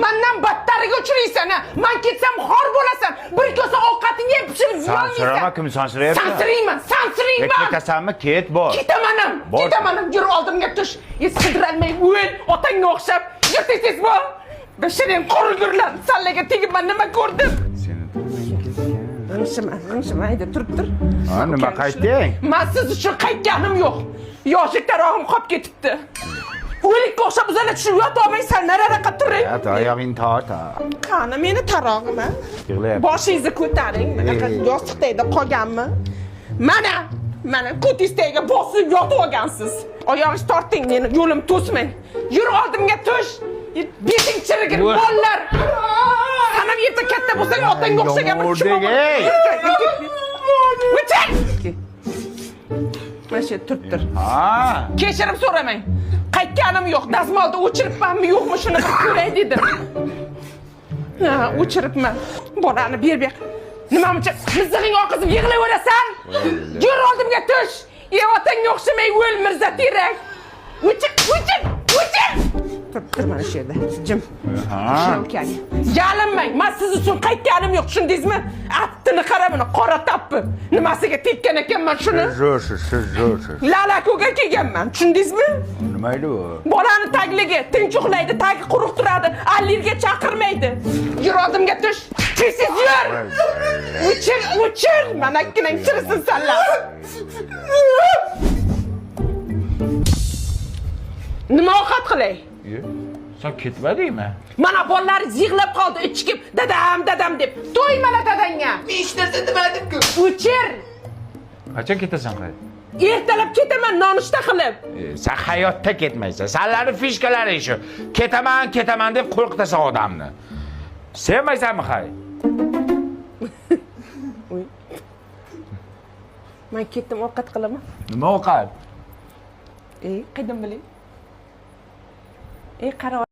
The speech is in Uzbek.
Mendan battariga uchraysan. Men ketsam xor bo'lasan. Bir kosa ovqatingni yeb pishirib yeyolmaysan. Sansirama kim sansirayapti? Sansirayman. Ketasanmi? Ket bor. Ketaman. Yur oldimga tush. Sidiralmay o'l, otangga o'xshab. Yur tez bo'l. Bashiring qurgurlar. Sallaga tegib men nima ko'rdim? G'ingshima, hayda turib tur. Ha, nima qaytding? Men siz uchun qaytganim yo'q. Yoshlik tarog'im qolib ketibdi. O'likka o'xshab uzalib tushib yotolmaysan, nariroqqa turing. Oyog'ingni tort. Qani meni tarog'im. Yig'layapti. Boshingizni ko'taring. Bunaqa yostiqda qolganmi? Mana ko'tingizga bosib yotib olgansiz. Oyog'ingizni torting, meni yo'lim to'smang. Yur oldimga tush. Beting chirigir bollar. Sanam yerda katta bo'lsang otangga o'xshaganman. O'tir. Mana shu turibdir. Ha. Kechirim so'ramang. Qaytganim yo'q. Dazmolda o'chiribmanmi yo'qmi shuni bir ko'ray dedim. Ha, o'chiribman. Bolani ber. Nima uchun mizig'ing oqizib yig'layverasan? Yur oldimga tush. Otangga o'xshamay o'l Mirza Terak. O'chir. Tur mana shu yerda. Jim. Ha. Yalinmang. Men siz uchun qaytganim yo'q, tushundingizmi? Attini qara buni, qora tappi. Nimasiga tekkan ekanman shuni? Zo'r. Lalakuga kelganman, tushundingizmi? Nima edi u? Bolani tagligi tinch uxlaydi, tagi quruq turadi, allergiya chaqirmaydi. Yur oldimga tush. Tez yur. O'chir. Mana akkinang chirisin sanlar. Nima ovqat qilay? Sen ketmadingmi? Mana bolalaringiz yig'lab qoldi, ichkib dadam deb. To'ymala dadangga. Men hech narsa demadim-ku. O'chir. Qachon ketasan qayt? Ertalab ketaman nonushta qilib. Sen hayotda ketmaysan. Senlarning fishkalari shu. Ketaman deb qo'rqitasan odamni. Sevmaysanmi hay? Men ketdim ovqat qilaman. Nima ovqat? Qaydan bilay? Qara